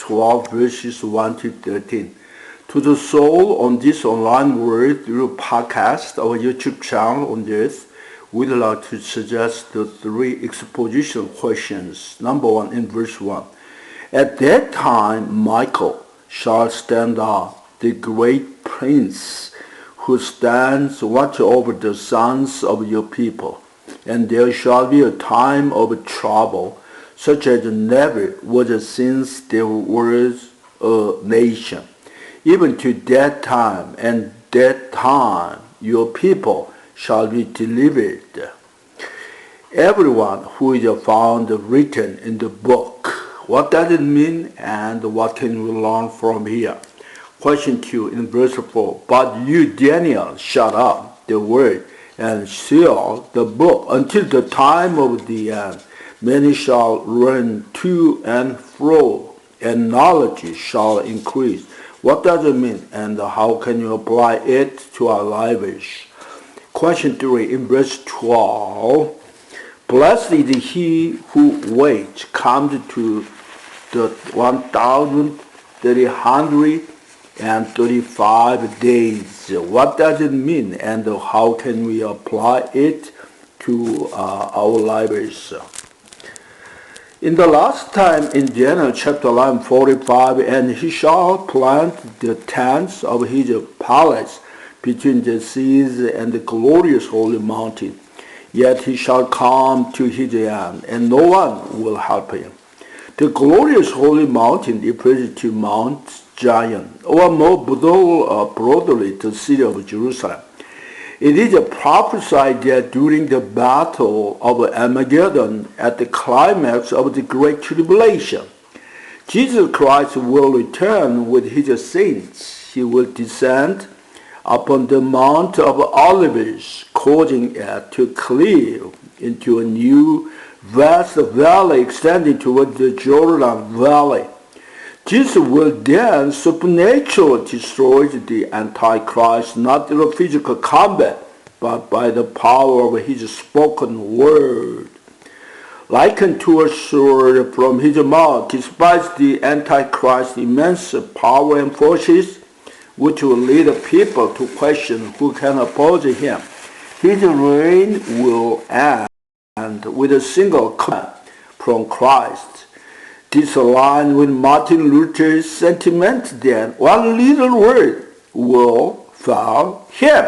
12, verses 1 to 13. To the soul on this online word through podcast or YouTube channel on this, we'd like to suggest the three exposition questions. Number one, in verse 1. At that time Michael shall stand up, the great prince, who stands watch over the sons of your people. And there shall be a time of trouble, such as never was since there was a nation. Even to that time, and that time your people shall be delivered. Everyone who is found written in the book. What does it mean, and what can we learn from here? Question 2 in verse 4. But you, Daniel, shut up the word and seal the book until the time of the end. Many shall run to and fro, and knowledge shall increase. What does it mean, and how can you apply it to our lives? Question 3 in verse 12. Blessed is he who waits, comes to the 1,335 days. What does it mean, and how can we apply it to our lives? In the last time in Daniel chapter 11:45, and he shall plant the tents of his palace between the seas and the glorious holy mountain. Yet he shall come to his end, and no one will help him. The glorious holy mountain refers to Mount Zion, or more broadly the city of Jerusalem. It is prophesied that during the battle of Armageddon, at the climax of the Great Tribulation, Jesus Christ will return with his saints. He will descend upon the Mount of Olives, causing it to cleave into a new vast valley extending toward the Jordan Valley. Jesus will then supernaturally destroy the Antichrist, not through physical combat, but by the power of his spoken word. Likened to a sword from his mouth, despite the Antichrist's immense power and forces, which will lead people to question who can oppose him, his reign will end with a single command from Christ. This aligns with Martin Luther's sentiment that one little word will fail him,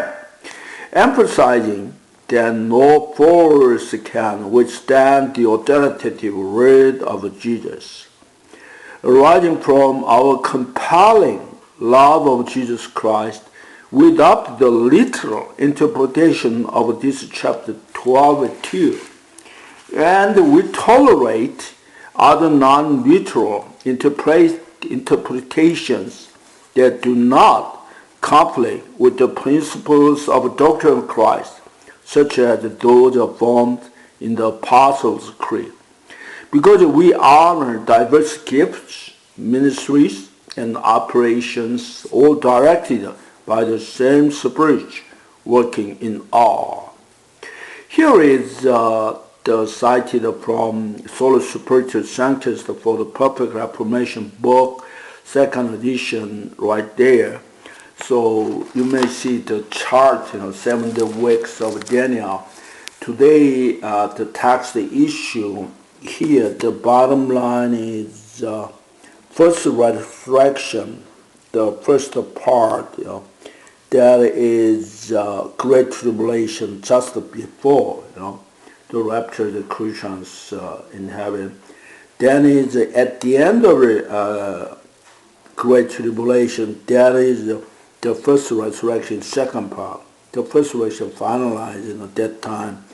emphasizing that no force can withstand the authoritative word of Jesus. Arising from our compelling love of Jesus Christ, we adopt the literal interpretation of this chapter 12:2, and we tolerate other non-literal interpretations that do not conflict with the principles of doctrine of Christ, such as those affirmed in the Apostles' Creed. Because we honor diverse gifts, ministries, and operations, all directed by the same Spirit working in all. Here is the cited from Sola Spiritus Sanctus for the Perfect Reformation book, second edition, right there. So you may see the chart, 7 weeks of Daniel. Today, the text issue here, the bottom line is first resurrection, the first part, that is Great Tribulation just before, the rapture of the Christians in heaven. Then is at the end of Great Tribulation, that is the first resurrection, second part. The first resurrection finalized at that time,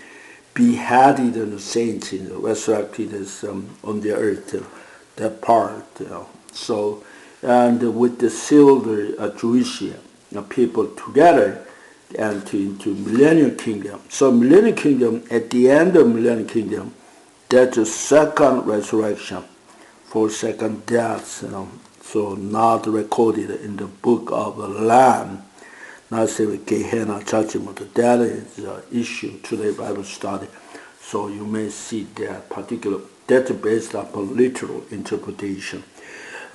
beheaded and the saints resurrected on the earth, that part. So, and with the sealed Jewish people together, and into millennium kingdom. So millennium kingdom, at the end of millennium kingdom, that's the second resurrection for second death, so not recorded in the book of the Lamb, not say Gehenna judgment. That is the issue today Bible study. So you may see that particular, that's based upon literal interpretation.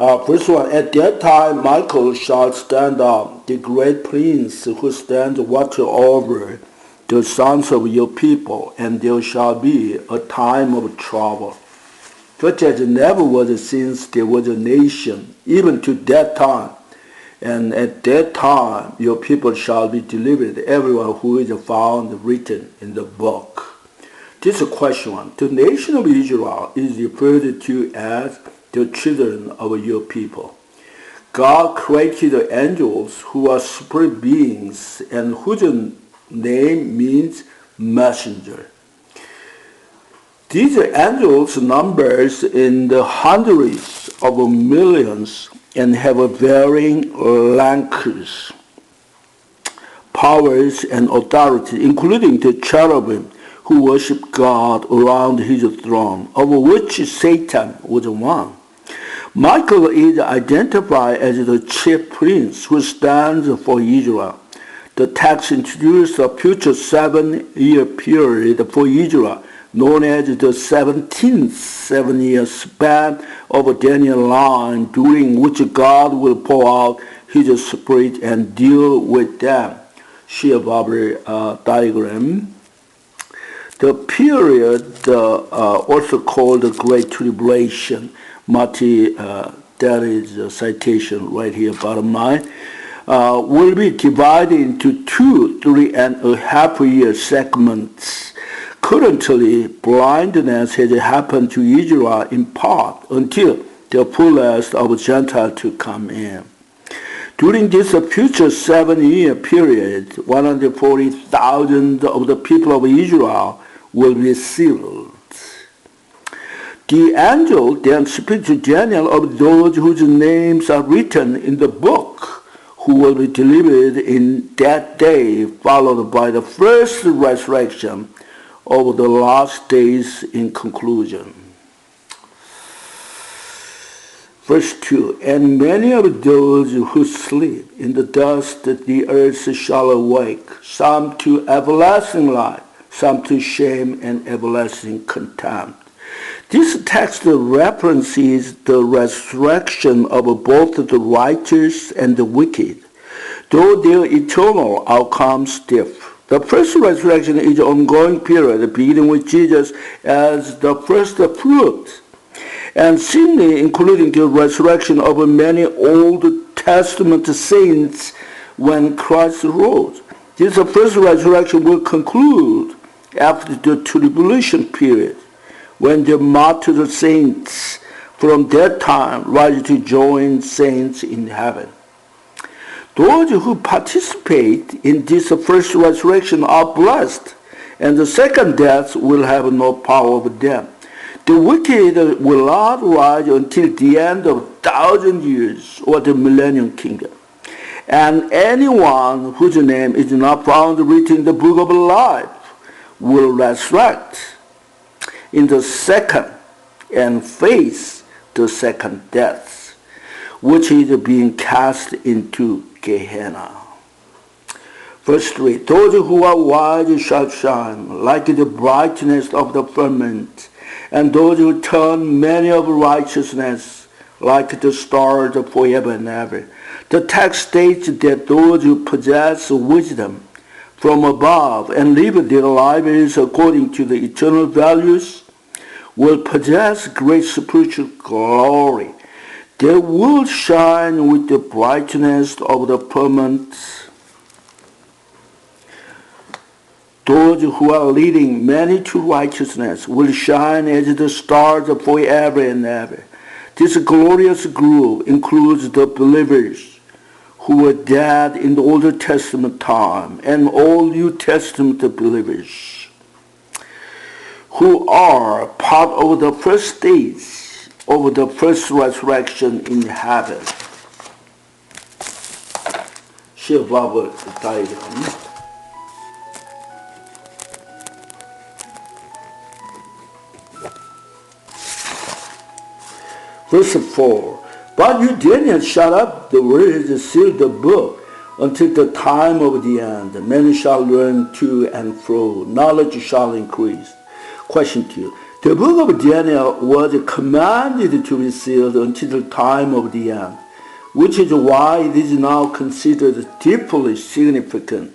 First one, at that time Michael shall stand up, the great prince who stands watch over the sons of your people, and there shall be a time of trouble, such as never was since there was a nation, even to that time. And at that time your people shall be delivered, everyone who is found written in the book. This is question one. The nation of Israel is referred to as the children of your people. God created angels who are spirit beings and whose name means messenger. These angels numbers in the hundreds of millions and have varying ranks, powers, and authority, including the cherubim who worship God around his throne, of which Satan was one. Michael is identified as the chief prince who stands for Israel. The text introduces a future 7-year period for Israel, known as the 17th 7-year span of Daniel's line, during which God will pour out his spirit and deal with them. See above diagram. The period, also called the Great Tribulation, Marty, that is a citation right here, bottom line, will be divided into 2 3.5-year segments. Currently, blindness has happened to Israel in part until the fullness of Gentiles to come in. During this future 7-year period, 140,000 of the people of Israel will be sealed. The angel then speaks to Daniel of those whose names are written in the book, who will be delivered in that day, followed by the first resurrection of the last days in conclusion. Verse 2, and many of those who sleep in the dust of the earth shall awake, some to everlasting life, some to shame and everlasting contempt. This text references the resurrection of both the righteous and the wicked, though their eternal outcomes differ. The first resurrection is an ongoing period, beginning with Jesus as the first fruit, and seemingly including the resurrection of many Old Testament saints when Christ rose. This first resurrection will conclude after the tribulation period, when the martyred saints from that time rise to join saints in heaven. Those who participate in this first resurrection are blessed, and the second death will have no power over them. The wicked will not rise until the end of 1,000 years or the millennium kingdom. And anyone whose name is not found written in the book of life will resurrect in the second and face the second death, which is being cast into Gehenna. Verse 3, those who are wise shall shine like the brightness of the firmament, and those who turn many of righteousness like the stars forever and ever. The text states that those who possess wisdom from above and live their lives according to the eternal values will possess great spiritual glory. They will shine with the brightness of the firmament. Those who are leading many to righteousness will shine as the stars forever and ever. This glorious group includes the believers who were dead in the Old Testament time and all New Testament believers who are part of the first stage of the first resurrection in heaven. See above the diagram. Verse 4, but you, Daniel, shut up the words, seal the book, until the time of the end. Many shall learn to and fro. Knowledge shall increase. Question to you. The book of Daniel was commanded to be sealed until the time of the end, which is why it is now considered deeply significant.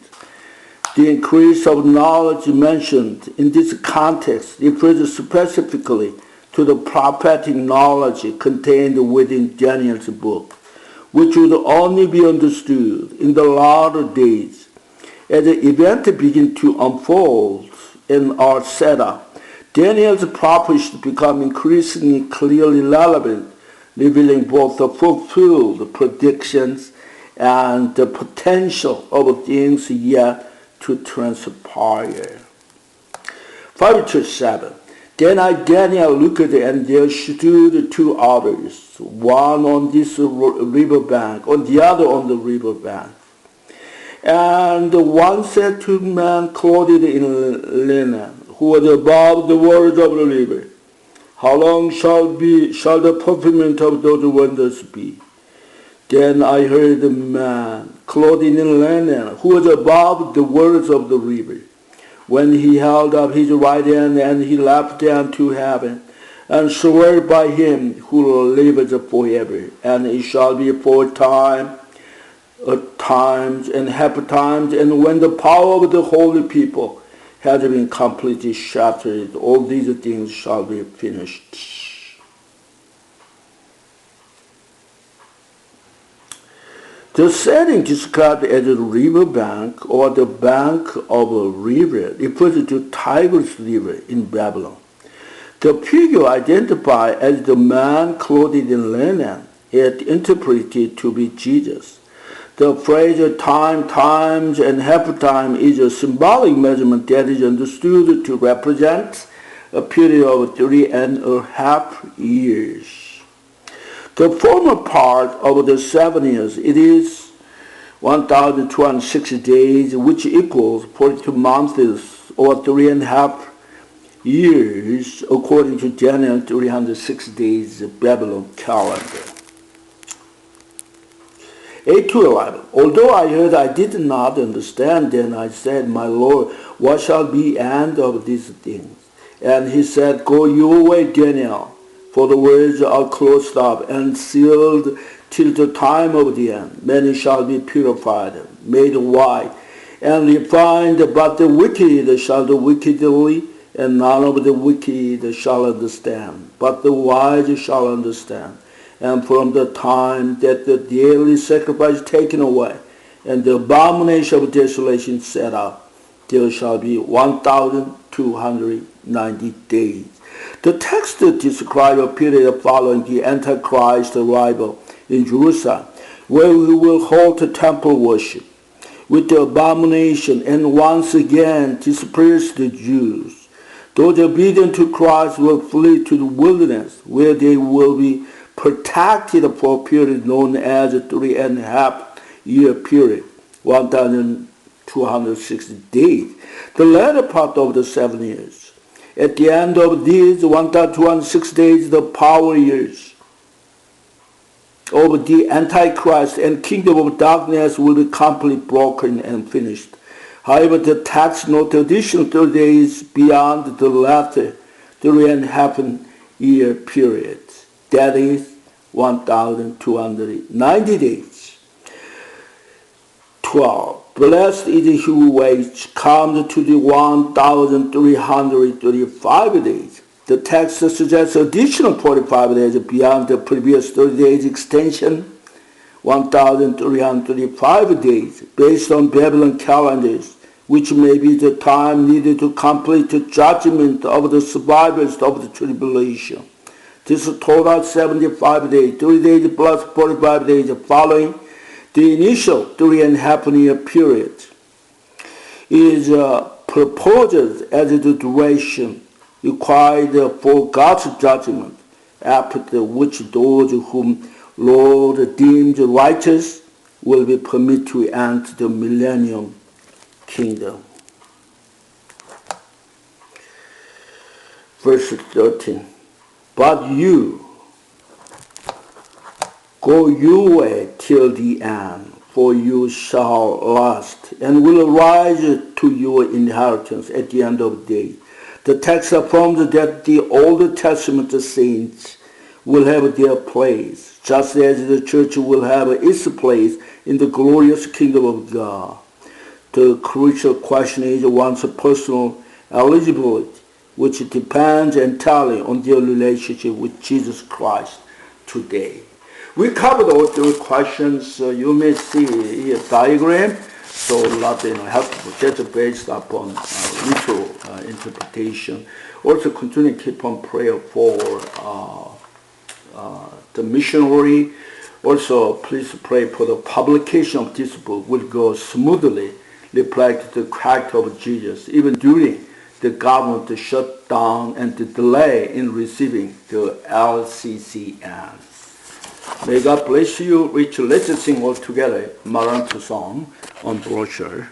The increase of knowledge mentioned in this context refers specifically to the prophetic knowledge contained within Daniel's book, which would only be understood in the latter days. As the event begins to unfold and are set up, Daniel's prophecies become increasingly clearly relevant, revealing both the fulfilled predictions and the potential of things yet to transpire. 5-7. Then I, Daniel, looked, and there stood two others, one on this river bank, on the other on the river bank. And one said to the man clothed in linen, who was above the words of the river, how long shall the fulfillment of those wonders be? Then I heard the man clothed in linen, who was above the words of the river, when he held up his right hand and he leapt down to heaven, and swore by him who liveth forever, and it shall be for times and half times, and when the power of the holy people has been completely shattered, all these things shall be finished. The setting described as a river bank or the bank of a river refers to Tigris River in Babylon. The figure identified as the man clothed in linen is interpreted to be Jesus. The phrase times and half time is a symbolic measurement that is understood to represent a period of 3.5 years. The former part of the 7 years, it is 1,260 days, which equals 42 months or 3.5 years, according to Daniel 306 days Babylon calendar. 8-11. Although I heard, I did not understand. Then I said, my Lord, what shall be the end of these things? And he said, go your way, Daniel, for the words are closed up and sealed till the time of the end. Many shall be purified, made white, and refined, but the wicked shall do wickedly, and none of the wicked shall understand, but the wise shall understand. And from the time that the daily sacrifice is taken away, and the abomination of desolation set up, there shall be 1,290 days. The text describes a period following the Antichrist arrival in Jerusalem, where we will hold the temple worship with the abomination and once again disperse the Jews. Those obedient to Christ will flee to the wilderness, where they will be protected for a period known as a 3.5 year period, 1,260 days, the latter part of the 7 years. At the end of these 1,260 days, the power years of the Antichrist and kingdom of darkness will be completely broken and finished. However, the text notes additional 30 days beyond the latter 3.5 year period. That is 1,290 days. 12. Blessed is he who waits, comes to the 1,335 days. The text suggests additional 45 days beyond the previous 30 days extension, 1,335 days, based on Babylon calendars, which may be the time needed to complete the judgment of the survivors of the tribulation. This total 75 days, 30 days plus 45 days following the initial 3.5 year period is proposed as the duration required for God's judgment, after which those whom Lord deems righteous will be permitted to enter the millennium kingdom. Verse 13. But you go your way till the end, for you shall last, and will arise to your inheritance at the end of the day. The text affirms that the Old Testament saints will have their place, just as the church will have its place in the glorious kingdom of God. The crucial question is one's personal eligibility, which depends entirely on their relationship with Jesus Christ today. We covered all the questions. You may see a diagram, so a lot helpful, just based upon literal interpretation. Also continue to keep on prayer for the missionary. Also, please pray for the publication of this book will go smoothly, reflect the character of Jesus, even during the government shutdown and the delay in receiving the LCCN. May God bless you. Let's sing all together Maranatha song on brochure.